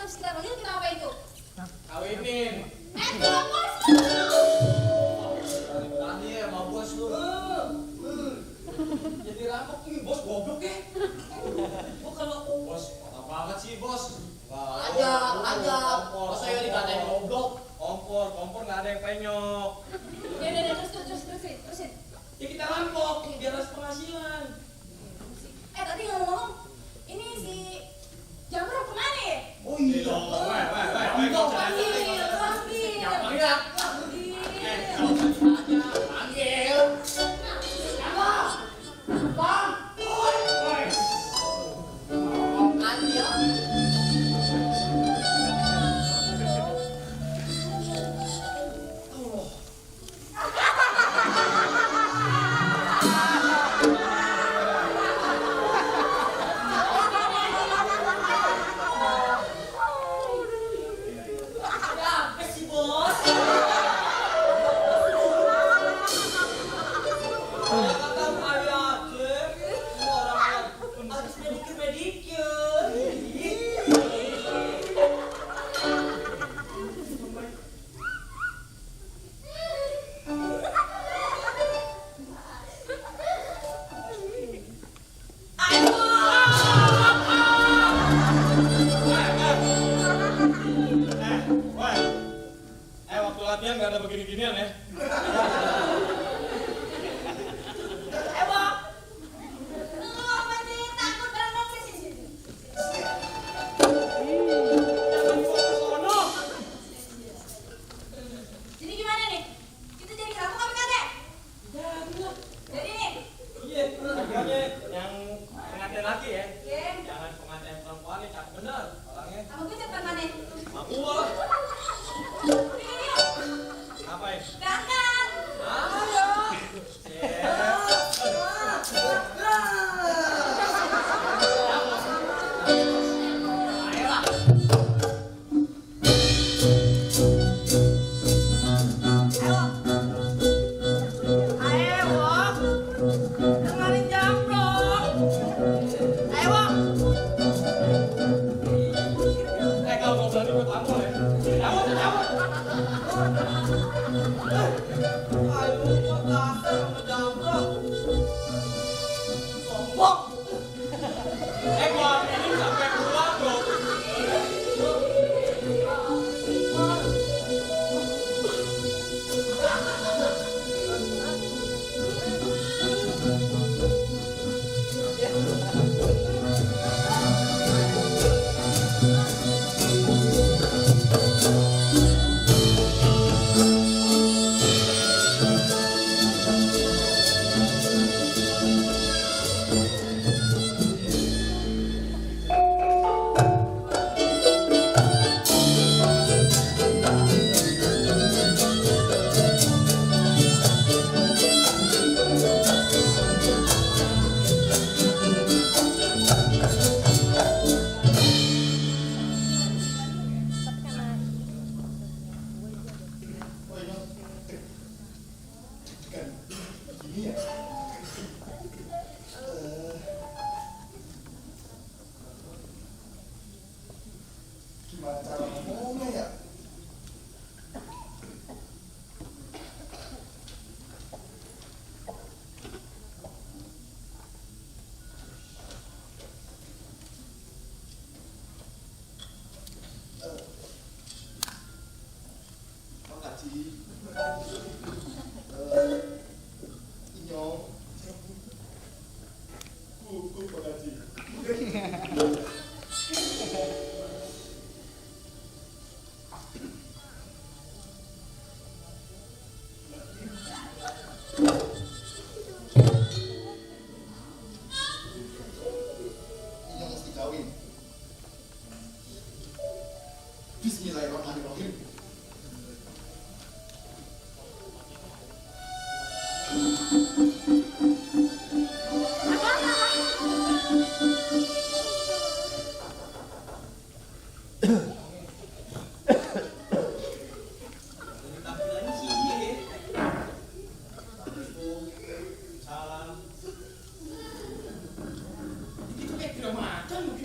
habis kita panggil kita apa itu? Kawinin. Bos. Tadi ya sama bos lu. Jadi rampok ini bos goblok ya. Gua kalau bos mantap banget sih bos. Aja. Masa ya dikatain goblok. Kompor nggak ada yang penyok. Ya, terusin. Ya kita rampok biar ada penghasilan. Tadi ngomong-ngomong, ini si Jamrong kemana ya? Oh iya. Panggil. Yang panggil. Panggil. Bang. Waktu latihan nggak ada begini-ginian ya. Jadi gimana nih? Kita jadi kerampok apa kagak? Jadi nih. Iya, makanya yang pengantin laki ya. Iya. Jangan pengantin perempuan nih, cakep bener orangnya. Sama gue cepetan mana? Aku lah. Yuk. Ngapain? Berangkat. Ayo. Kalau mau berani gue tampol ya. Sombong. Gua ini sampai pulang loh. Gimana cara ngomongnya ya? Makasih. Inyong. Makasih. Inyong mesti kawin. Bismillahirrahmanirrahim. Tampilannya sih iya ya. Salam. Itu kayak tidak macan mungkin.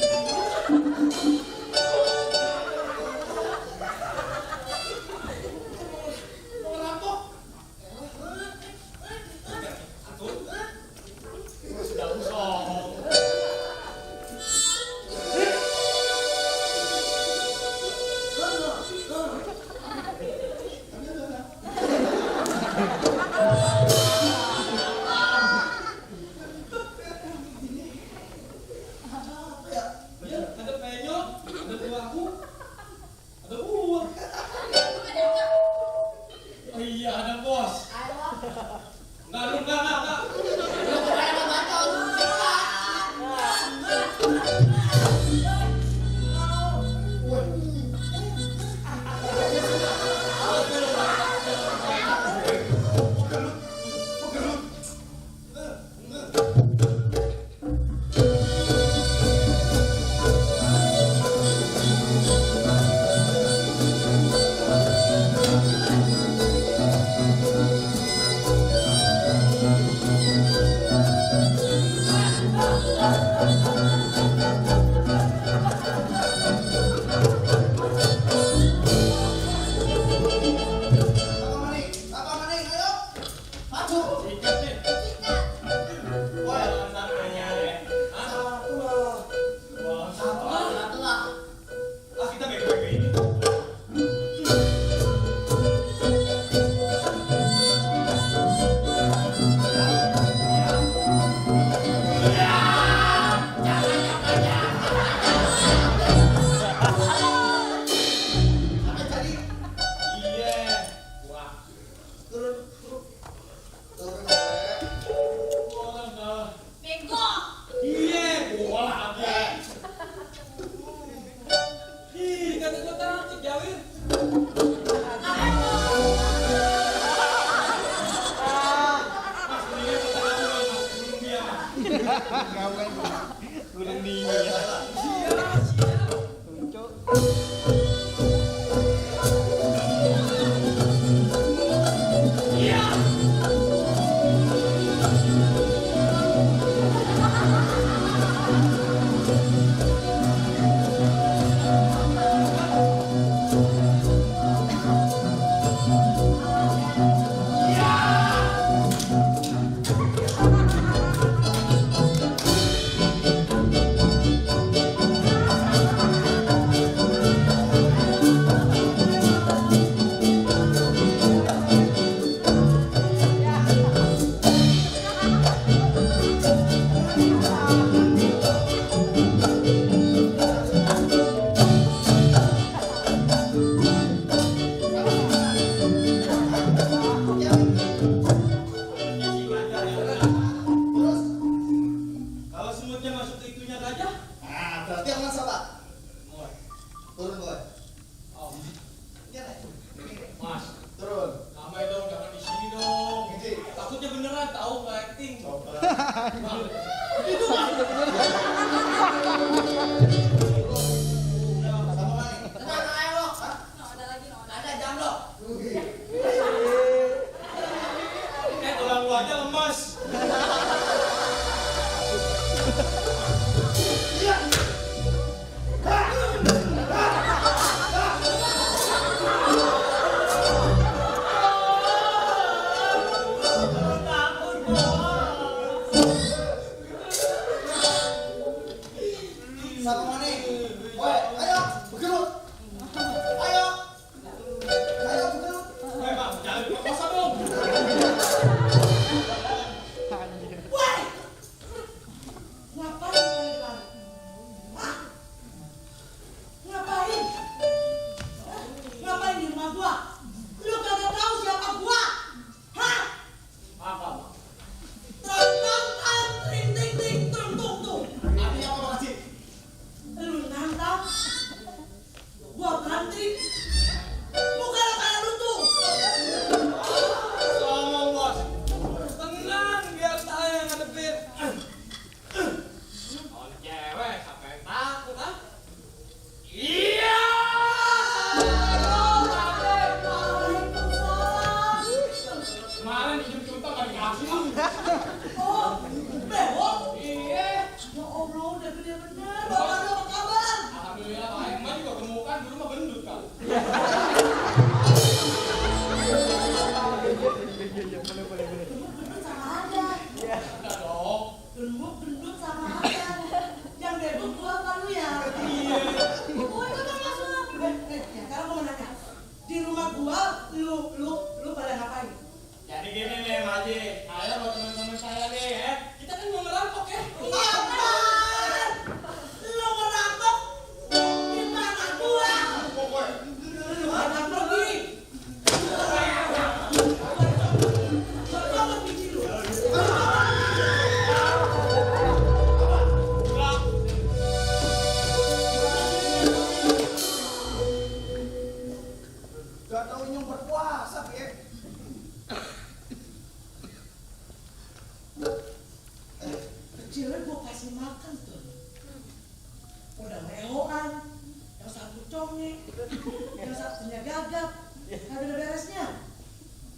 Gulung dingin. Lucu. makan tuh. Udah meoan, yang satu congek, yang satunya gagap, kagak ada beresnya.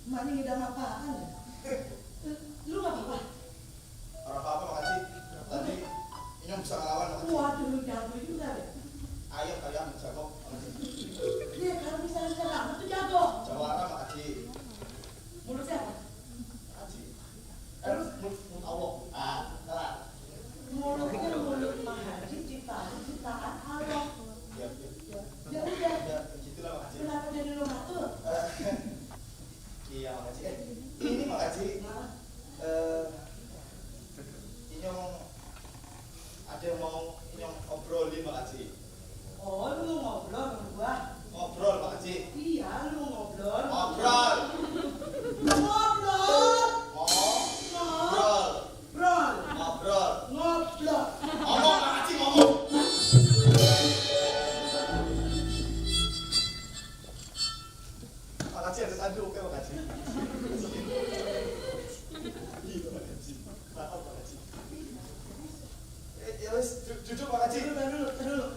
Emaknya ngidam apaan ya? Lu gak apa-apa? Orang apa makasih. Tadi Inyong bisa ngelawan makasih. Waduh, lu jago juga deh. Ayam kalian jago makasih. Iya, kalau misalnya kamu tuh jago. Jawara makasih. Mulut siapa? Makasih. Mulut Allah. Nah. Mulutnya mulut Mahaji, ciptaan Allah. Ya, Ya udah, ya, begitulah makasih. kenapa jadi lu ngatur? Iya makasih. Ini makasih. Inyong ada yang mau Inyong obrolin makasih. Oh, lu mau ngobrol sama gua? Ngobrol makasih. Iya, lu mau ngobrol. Ngobrol. Ngobrol. Ngobrol. Ngobrol. Ngobrol. Ngobrol. Ngomong makasih ngomong. Makasih ada tadi oke makasih. Iya makasih. Maaf makasih. Ya wes jujur makasih. Dulu.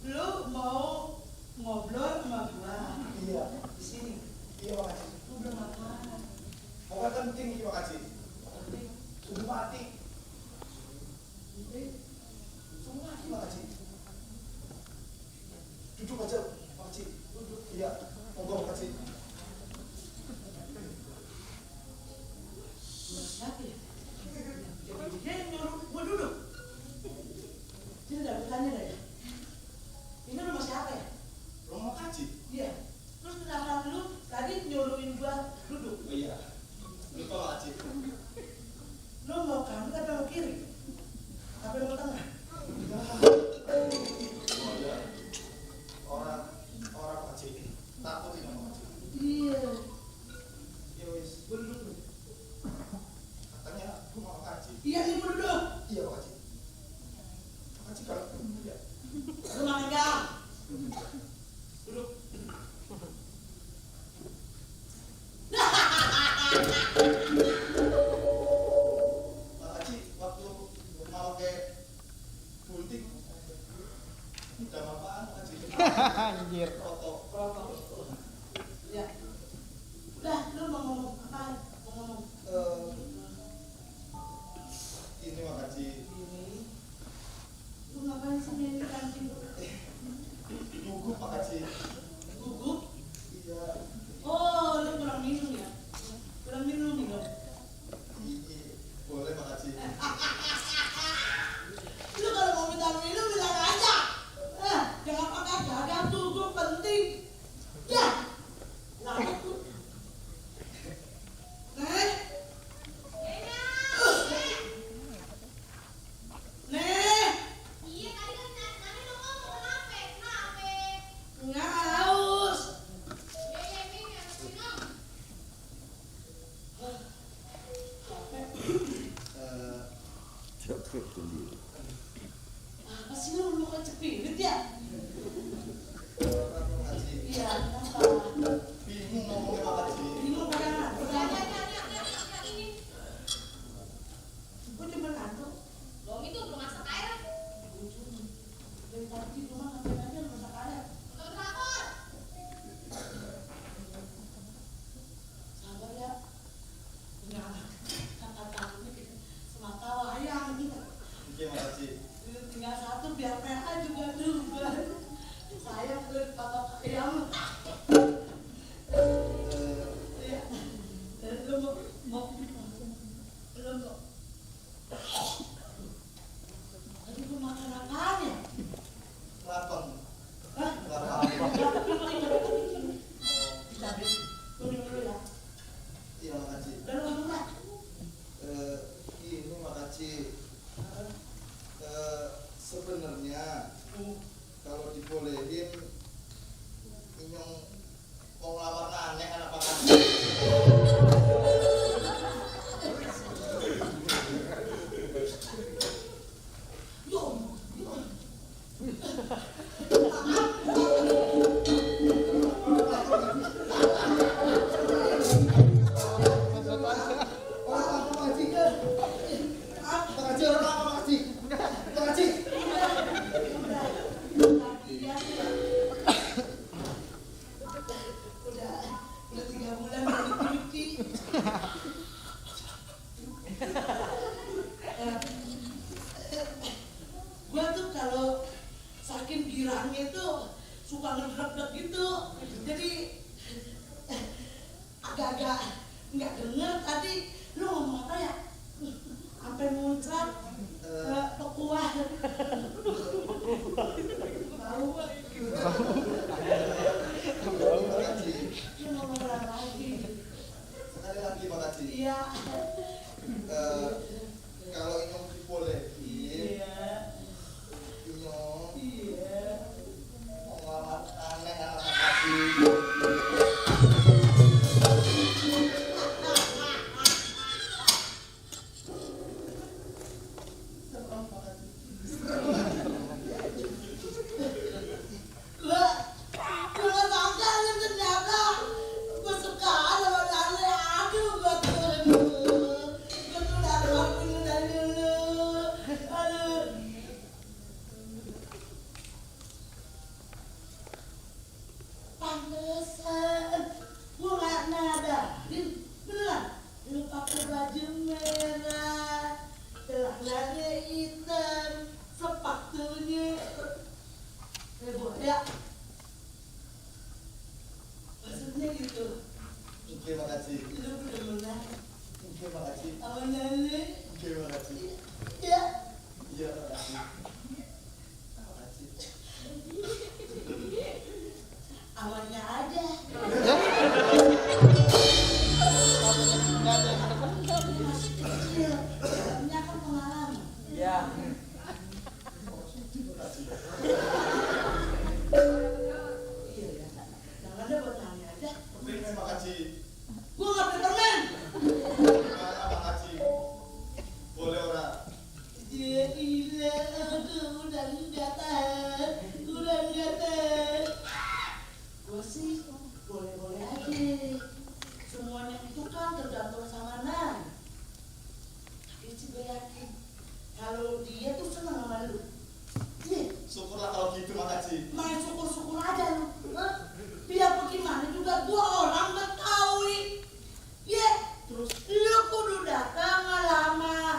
Lu mau ngobrol sama gua? Iya. Di sini. Iya makasih. Lu belum makan. Pokoknya penting iya makasih. Sudah mati. Sudah mati makasih. Duduk aja makasih. Duduk. Iya. Monggo makasih. Lu siapa ya? Dia nyuruh gua duduk. Dia udah bertanya deh. Ini rumah siapa ya? Rumah kaji. Iya. Terus kenapa lu tadi nyuruhin gua duduk? Oh iya. Lupa makasih. Lu mau kanan atau mau kiri? Apa mau tengah? Oh iya. Orang makasih. Takut ini makasih. Iya. Ya wes. Gua duduk dulu. Katanya rumah kaji. Iya, ini gua duduk. Iya makasih. Makasih kalau iya. Lu makan gak? Duduk. Makasih waktu mau ke gunting. Udah apaan makasih. Anjir. Foto. Ya. Udah, lu mau ngomong apaan? Mau ngomong Ini makasih. ini. Lu ngapain sih main di kantin? Gugup makasih. Gugup? Iya. Oh, lu kurang minum ya? Kurang minum. Iya. Boleh makasih. Lu kalau mau minta minum bilang aja. Jangan pakai gagal gugup penting. Ya. Lama tuh. Nih. Nih. Iya tadi kan Nani lo ngomong kenapa? Nggak haus. Iya ini harus minum. Apa sih lu kecepirit ya? Makasih. Iya, kenapa? Bingung ngomongnya makasih. Bingung pada ngantuk. Ini. Gue cuma ngantuk. Loh itu belum masak air. Dari tadi rumah ngapain aja lu masak air. Nonton drakor. Sabar ya. Punya anak. Kata-katanya semata wayang gitu. Oke makasih. Tinggal satu biar PH juga juga. Sayang tuh patok ayam. Iya. Lu mau tadi lu makan apaan ya? Lapang. Hah? Lapang. Cabai. Lu minum dulu ya. Iya makasih. Udah lu ngomong lah. Ini makasih. Sebenarnya kalau dibolehin Inyong mau ngelamar aneh anak makasih. Yo. Makasih orang apa makasih? Gua tuh kalau saking girangnya tuh suka ngedrek-drek gitu. Jadi agak-agak nggak denger tadi lu ngomong apa ya? Sampai muncrat ke kuah. Bau. Terima kasih. Lu ngomong apa lagi? Sekali lagi Pak Haji. Iya. Kalau Inyong dibolehin, Iya. Inyong Iya. mau ngelamar aneh anak Haji. Serem Pak Haji. Gua nggak sangka nih ternyata gua suka sama Dale. Aduh, gua tuh udah ngelakuin dari dulu. Aduh. Pantesan gua nggak nadain, beneran. Lu pakai baju merah, celananya hitam, sepatunya buaya. Maksudnya gitu. Oke Pak Haji. Lu bener-bener Oke Pak Haji. sama Dale. Oke Pak Haji. Ya. Iya Pak Haji. Pak Haji. Awalnya aja. Masih kecil, punya kan pengalaman. Ya. Iya ya. Jangan ada buat nanya aja. Permen Pak Haji. Gua nggak beli permen. Mana Pak Haji? Boleh orang? Iya, iya, aduh, udah enggak tahan, udah enggak tahan. Gua sih boleh-boleh aja. Semuanya itu kan tergantung sama Nan. Tapi sih gue yakin kalau dia tuh senang sama lu. Iya, Syukurlah kalau gitu Pak Haji. main syukur-syukur aja lu. Hah? Biar bagaimana juga gua orang Betawi. Iya, terus lu kudu datang ngelamar.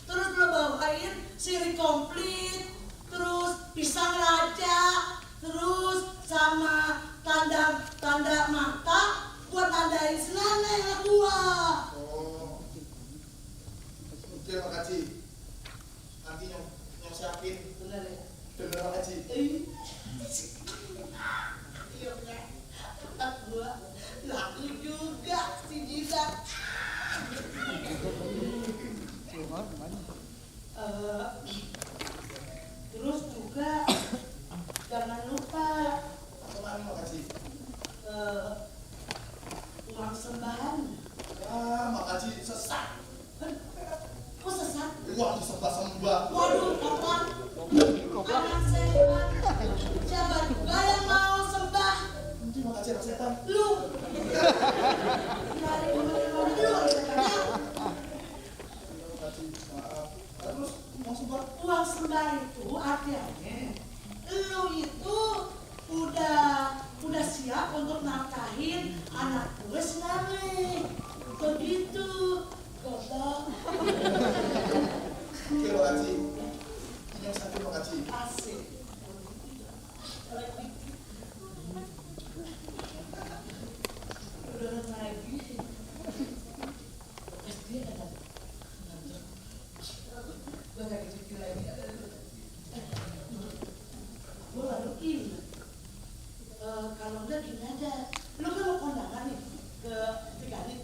Terus lu bawain siri komplit, terus pisang raja, terus sama tanda mata buat tandain senana yang gua. Oh. Oke Pak Haji. Nanti Nyong siapin. Bener ya? Bener Pak Haji. Iya, otak gua laku juga si Jidat. Terus juga jangan lupa Apa lagi Pak Haji? uang sembahan. Ah, Pak Haji sesat. Kok sesat? Uang disembah-sembah. Waduh, koprak. Anak setan. Siapa juga yang mau sembah? Nanti Pak Haji anak setan. Lu. Dari kemana-mana lu ada setannya. Pak Haji, maaf. Terus mau sumpah? Uang sembah itu artinya lu itu udah siap untuk nafkahin anak gue sename. Begitu. Goblok. Oke Pak Haji. Ini yang satu Pak Haji. Asik. Udah lagi. Terus dia ada. Gue gak kecil lagi. Gue baru ingat. Kalau enggak gini aja. Lu kan mau kondangan nih ke Tikani.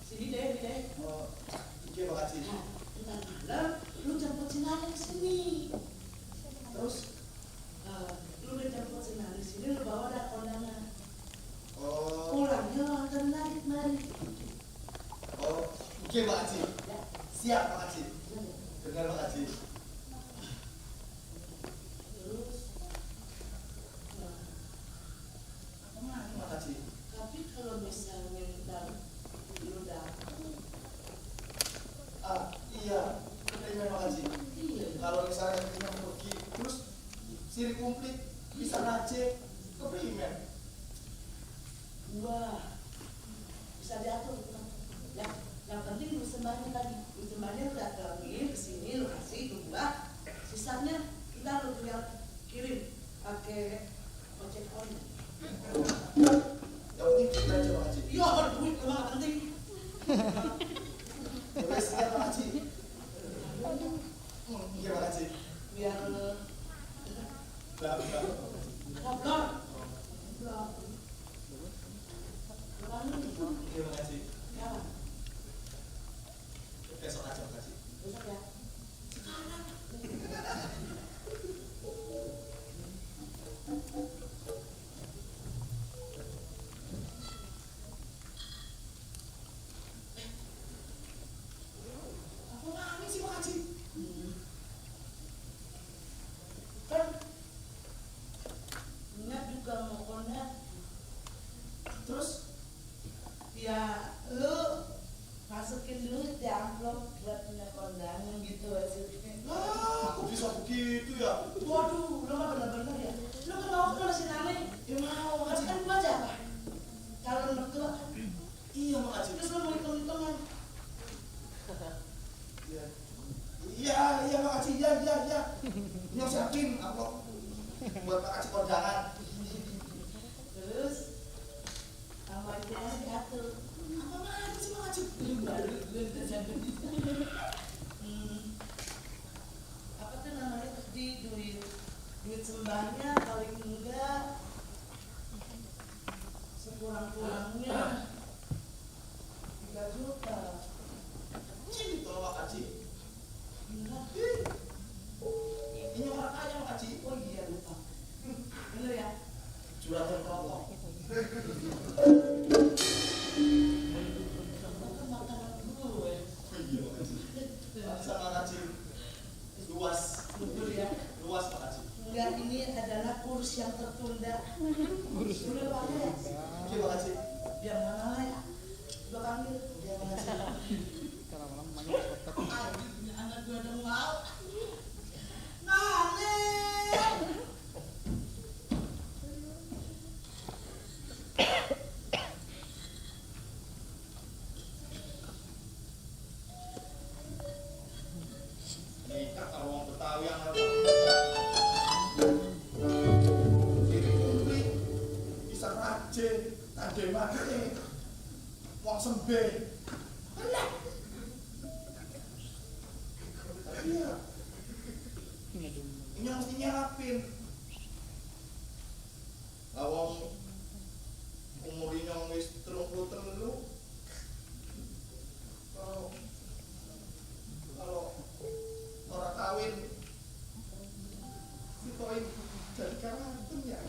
Sini deh. Oh, oke Pak Haji. Nah, ntar malam lu jemput si Nani ke sini. Terus? Lu udah jemput si Nani sini, lu bawa dah kondangan. Oh, Pulangnya lu antar Nani kemari. oh, oke Pak Haji. Ya, Siap Pak Haji. Benar Pak Haji. terus. Apa lagi Pak Haji? Tapi kalau misalnya ntar lu datang, Ah, iya. Benar Pak Haji. iya. Kalau misalnya kita pergi, terus siri komplit bisa aja ke primer. Wah, bisa diatur. Ya, yang penting lu sembahnya tadi. Lu sembahnya lu datangin ke sini, lu kasih ke gua. Sisanya Ntar lu tinggal kirim pakai ojek online. Yang penting kita aja Bang Haji. Iya, duit emang penting. Boleh sekian Bang Haji. Iya Bang Haji. Biar Lah. kotor. Iya Bang Haji. Ya, Besok aja Bang Haji. besok ya. Apa lagi sih Bang Haji? Kan Nya juga mau kondak. Terus Ya, lu masukin duit di amplop buat punya kondangan gitu hasilnya. aku bisa begitu ya. Waduh, lu mah bener-bener ya. Lu kan mau kemana sih Nani? Ya mau Kan Haji. kan gua aja apa? Calon mertua. Iya Bang Haji. Terus lu mau hitung-hitungan. Iya. Iya Bang Haji. Iya. Yang siapin amplop buat Bang Haji kondangan. Terus sama itu yang diatur. Apa lagi sih Bang Haji? Baru lu udah sampai di sana. Apa tuh namanya tadi duit sembahnya paling enggak sekurang-kurangnya 3 juta. Cing itu Bang Haji. Enggak. Ini orang kaya Bang Haji. Oh iya lupa. Bener ya? Juragan rokok. Bukan makanan gue. Iya Bang Haji. Sama Bang Haji. Luas. Betul ya? Luas Bang Haji. Enggak, ini adalah kurs yang tertunda. Udah pakai ya? Oke Bang Haji. Biar mana ya? Gua panggil. Oke Bang Haji. Kalau malam banyak kotak. Aduh, anak gua udah mau. Nane! Nikah kalau orang Betawi yang ada. Ini kumplit. Bisa rajin. Tande mati. Wong sembe. Enak. Tapi ya, ini mesti nyiapin. Awang umurnya wis 33. Kalau orang kawin dikoin dari karanten ya.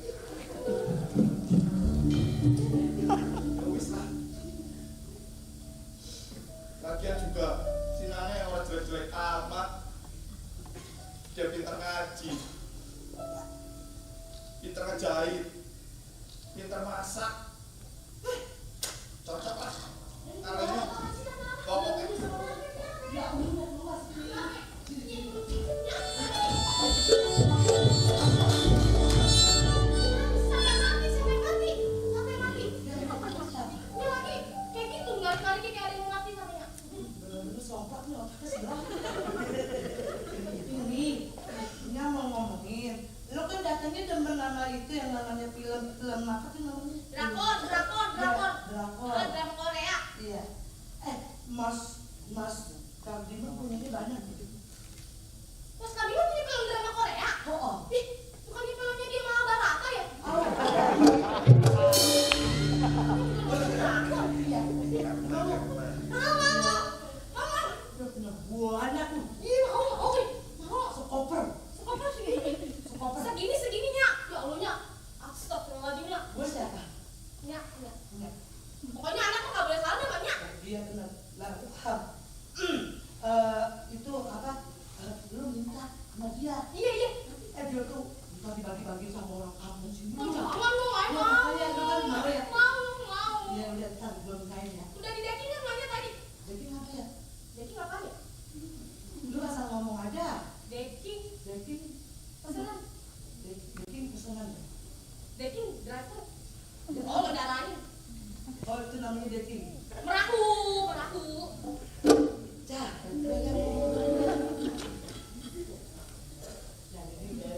Ya wis lah. Lagian juga si Nane orang jelek-jelek amat. Dia pintar ngaji, pintar ngejahit, pintar masak. Cocok lah. Caranya pokoknya. Ya udah luas. Bener-bener somplak nih otaknya sebelah. Ini Nya mau ngomongin. Lu kan datangnya demen nama itu yang namanya film apa tuh namanya? Drakor. Drakor. Drama Korea. Iya. Mas Kardino punya banyak gitu. Mas Kabila punya film drama Korea? Oh. Ih, bukannya filmnya dia Mahabharata ya? Iya. Mau. Udah punya banyak tuh. Iya, mau. Sekoper. Sekoper segini. Sekoper. Segininya. Ya Allahnya. Astagfirullahaladzim, Nya. Gue siapa? Nya. Enggak. Pokoknya anak tuh gak boleh salah namanya. Iya benar. Lah, paham. Itu apa? Lu minta sama dia. Iya. Dia tuh minta dibagi-bagi sama orang kampung sini. Jangan lu, ayo Ya, mau. makanya itu kan mau ya. Mau. Iya udah ntar gue mintain ya. Udah di dating kan nanya tadi. Jadi apa ya? Dating apa ya? Lu asal ngomong aja. Dating. Dating Pesanan. dating pesanan. Dating driver. Oh, ngendarain. Oh itu namanya dating. Meraku. Cah, jadi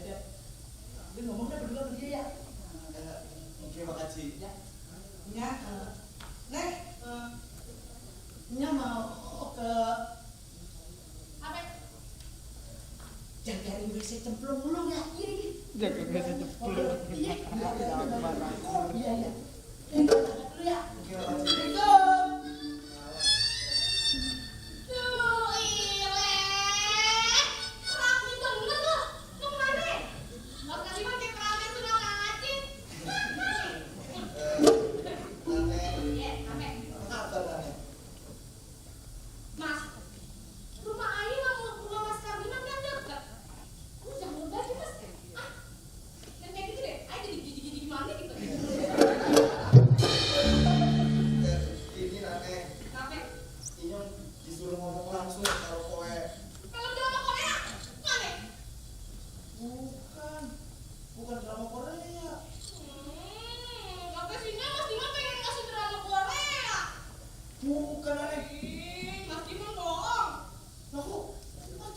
dia ya. Oke, makasih. Ya. Nya, Nek, Nya mau ke Apa? jagain WC cemplung dulu ya. Ini. Jaga WC cemplung. Iya. Iya, iya. Dulu ya. Oke, makasih. Assalamualaikum. Duh, ile. Rapi bener lu. Lu kemana? Gak tadi mah kayak peramen sudah ngacin. Nane, Iya, apa? apa Nane? Mas, rumah Ayu sama rumah Mas Kardiman kan deket. Lu jangan berbagi Mas. Ah, dan kayak gitu deh. Ayo jadi gigi-gigi gimana gitu. Ini Nane, Apa? Inyong disuruh ngomong langsung karo kowe. Film drama Korea? Mana? Bukan drama Korea. Apa sih Mas Diman pengen ngasih drama Korea? Bukan Nane. Ih, Mas Diman bohong. Aku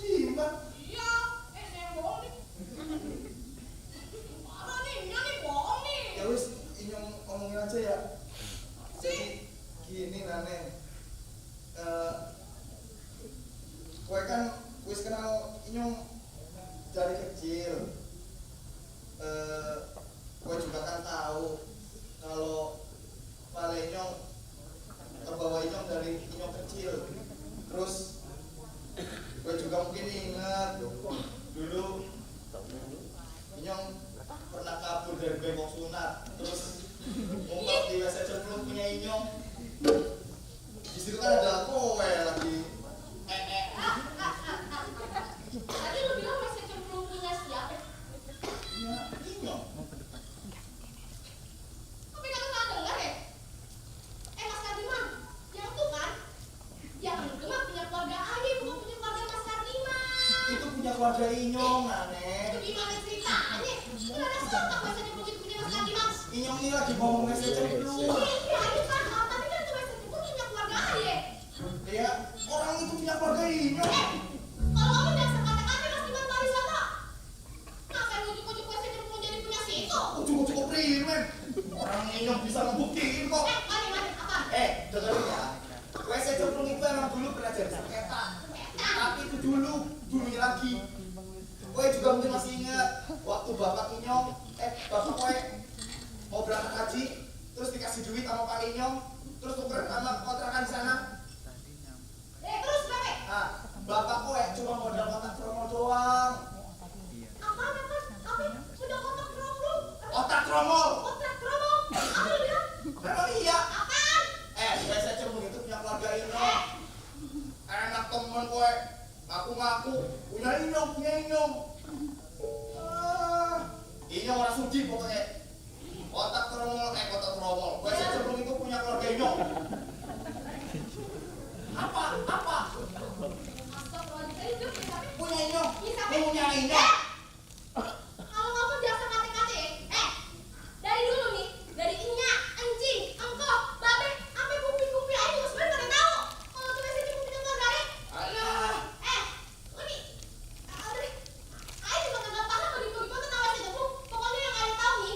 Diman. Iya, saya yang bohong nih. Parah nih, nih bohong nih. Ya wis, Inyong ngomongin aja ya. Jadi gini Nane, kowe kan wis kenal Inyong dari kecil. Kowe juga kan tahu kalau Pale Inyong terbawa Inyong dari Inyong kecil. Terus kowe juga mungkin ingat dulu Inyong pernah kabur dari bengkok sunat. Terus ngumpet di WC cemplung punya Inyong. Di situ kan ada kowe lagi. Tadi lu bilang masih cemplung punya siapa? Ya, Inyong. Tapi kan nggak dengar ya? Mas Kardiman, yang itu kan? Yang itu mah punya keluarga Ayu, bukan punya keluarga Mas Kardiman. Itu punya keluarga Inyong, Itu Nane. gimana ceritanya? Nggak ada sotak bahasa cemplung itu punya Mas Kardiman. Inyong ini lagi ngomong WC cemplung. Iya, Ayu paham, tapi kan itu bahasa cemplung punya keluarga Ayu. Ya, orang itu punya keluarga Inyong. Kalau kamu dasar kata-kata Mas Diman pariwisata. Ngapain ujuk-ujuk bahasa cemplung jadi punya situ? Cukup primen. Orang Inyong bisa ngebuktiin kok. Mana, apa? Dengerin ya. WC cemplung itu emang dulu pernah jadi sengketa. Tapi itu dulunya lagi. Kowe juga mungkin masih ingat waktu bapak Inyong, bapak kowe mau berangkat haji, terus dikasih duit sama Pak Inyong, terus tuker sama kontrakan di sana. Terus berapa? Nah, bapak kowe cuma modal kotak promo doang. Apaan? Apa? Udah kotak promo? Otak tromol. Kotak promo? Apa lu bilang? Memang iya. Apaan? WC cemplung itu punya keluarga Inyong. Enak temen kowe. Ngaku-ngaku punya Inyong. Inyong orang sudi pokoknya. Kotak tromol. WC cemplung itu punya keluarga Inyong. Apa? Astagfirullahaladzim, itu Punya Inyong. Siapa? Punya Inyong. Kalau kamu dasar kate-kate, dari dulu nih, dari Inya, Encing, Engkok, Babe, sampai kupi-kupi aja juga sebenarnya pada tahu. Kalau tuh biasanya kupi dengar dari, Alah. lu nih, Ayo juga kagak paham begitu-begitu tentang WC cemplung. Pokoknya yang kalian tahu nih,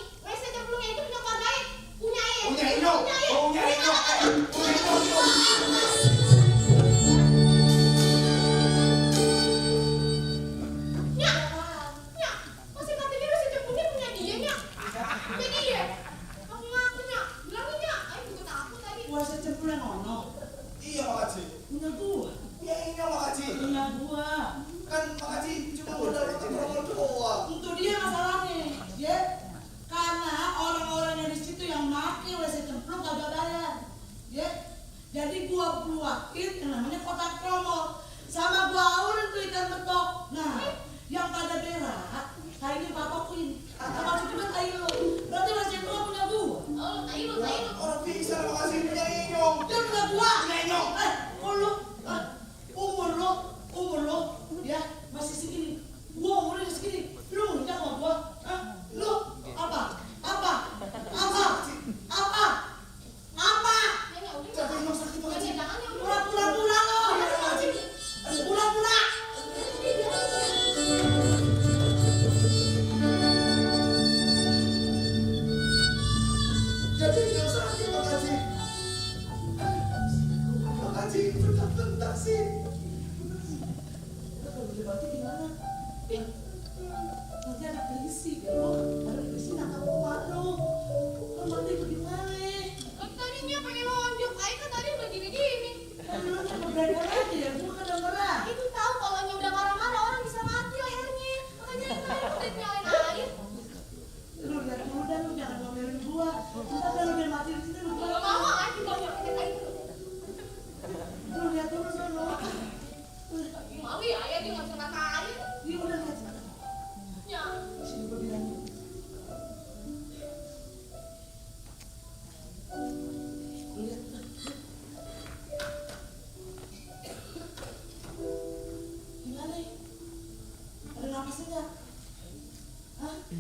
Nah.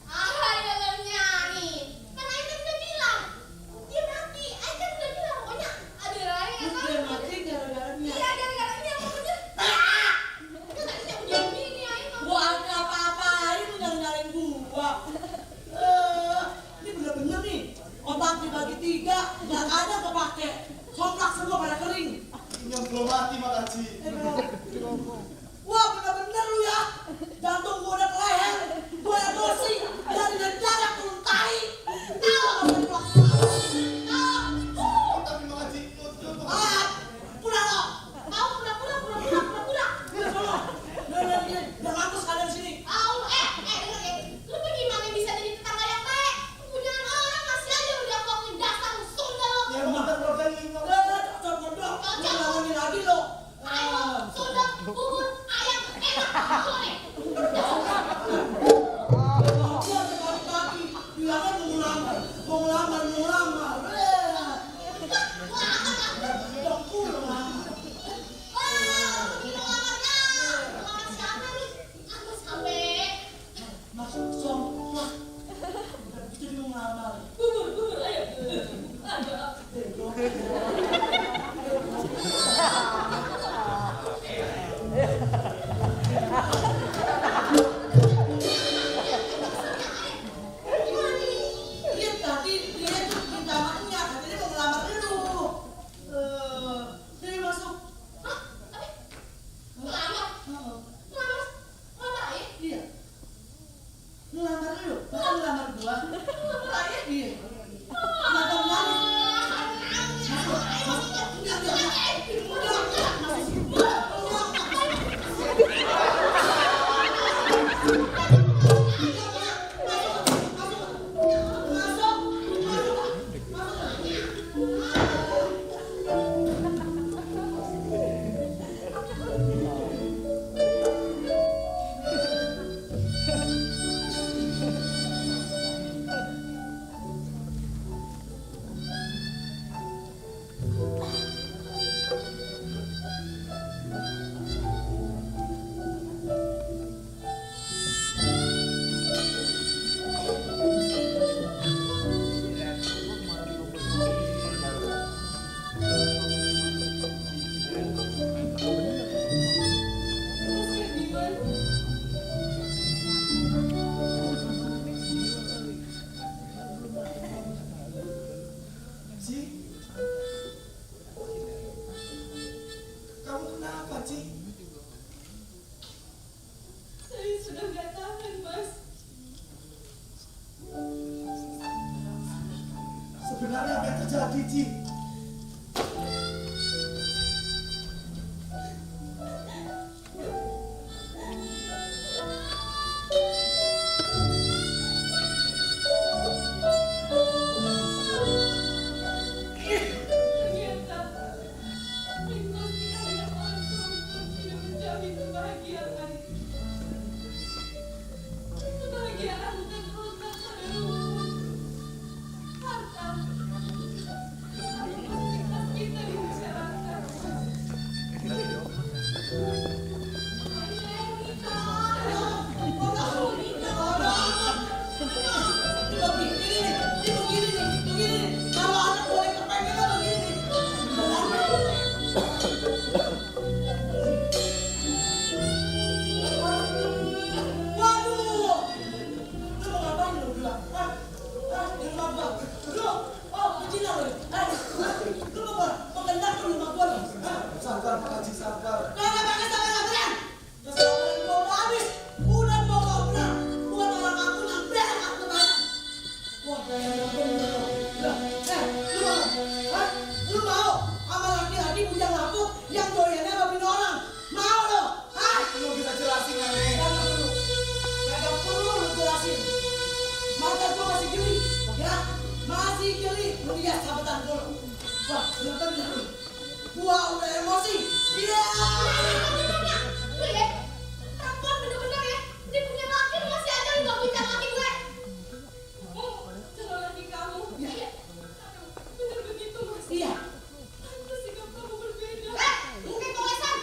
Ada yang nyanyi. Kan Aing kan udah bilang. Dia mati. Aing kan udah bilang pokoknya ada Raya Terus kan. dia mati gara-gara Iya, Nya. gara-garanya pokoknya. Kan tadinya udah begini Aing mah. Gua ada apa-apain lu nyari-nyariin gua. Ini bener-bener nih. Otak dibagi 3, nggak ada kepake. Komplak semua pada kering. Inyong belum mati Mak Haji. Wah bener-bener lu ya. Jantung gua udah ke leher. Gua emosi. Dari jarak turun tai. Tahu apa yang gua Tapi Mak Haji, pulang lo. Mau pura-pura. Dia sono. Udah ngampus kalian di sini. Au, denger ya. Lu tuh gimana bisa jadi tetangga yang baik? Kepunyaan orang masih aja udah ngomongin dasar Sunda lo. ya bentar keluarga Inyong. Cocok bodoh. Lu ngomongin lagi lo. Ayo, Sunda, bubur, ayam, enak, boleh. Gua sekali-kali bilangnya mau ngelamar. Dong pulang. Wah, begini lamarnya. Lamar siapa lu? Aku sampai Masuk semua. Jadi mau ngelamar. bubur, ayo. Ada. Gimana nih? Dia tadi dia tuh minta maknya katanya mau ngelamar lu. Jadi masuk. Hah? Tapi ngelamar? Ngelamar ayah? Iya. Ngelamar lu, bukan ngelamar gua. Ngelamar ayah? Iya. Kenapa nangis? Ci? Kamu kenapa, Ci? Saya sudah nggak tahan, Mas. Sebenarnya apa yang terjadi, Ci? Ternyata Ringkos tidak banyak orang perempuan tidak menjamin kebahagiaan. Kebahagiaan terletak pada rumput, harta, aktivitas kita di masyarakat. Begini. Kalau anak boleh kepengen begini. Waduh, lu mau ngapain lu bilang? Di rumah gua. Berzina lu. Lu mau kendak di rumah gua lu. Sabar, Pak Haji, sabar. Kagak pakai sabar-sabaran. Kesabaran gua udah habis. Udah gua nggak pernah. Bukan orang kampung yang berak aku banyak. Wah, kayak bener lu. Lu mau sama laki-laki bujang lapuk yang doyannya ngapin orang? Mau lu? Inyong bisa jelasin, Nenek. Kagak perlu lu jelasin. Mata gua masih geli, ya? Masih geli. Lu lihat sahabatan gua lu. Wah, bener-bener lu. Gua udah emosi. Iya. Lu ya, perempuan bener-bener ya. Dia punya laki, lu masih aja lu gak punya laki gue. Calon laki kamu. Iya. Aduh, bener begitu, Mas. Iya. Pantes sikap kamu berbeda. Mungkin kolesan.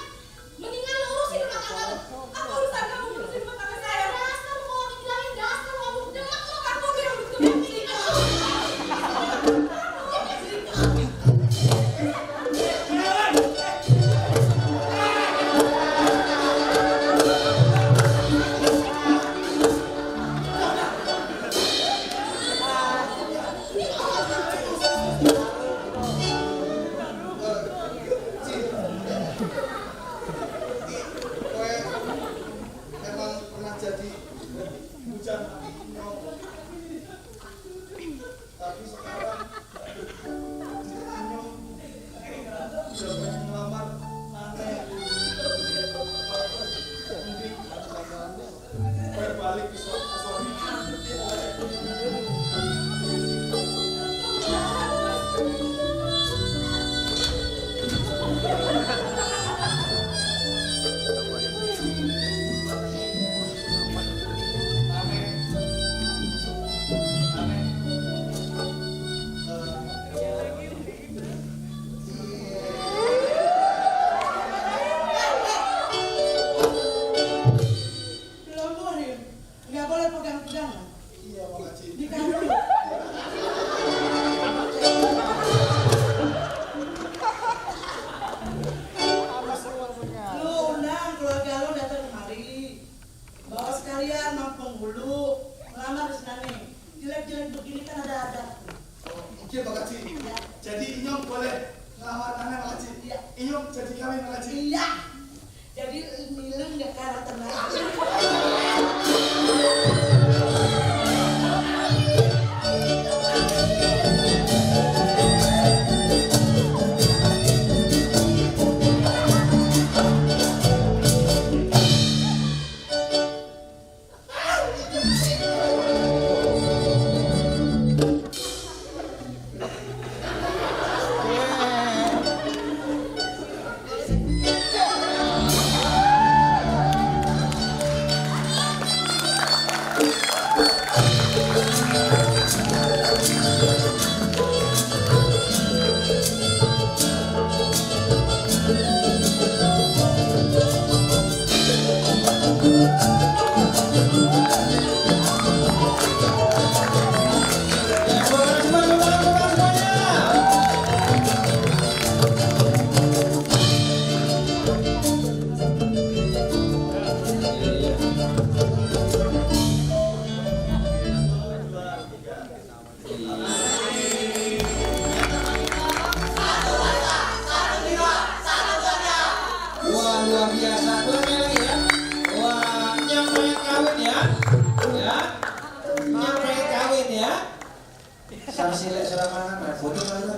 jadi kawin lagi. Iya. Jadi Milen nggak kalah tenang. Wah, luar biasa. Ulangi lagi ya. Wah, nyampe kawin ya. Ya. Nyampe kawin ya. Sarsile suramangan, foto mana?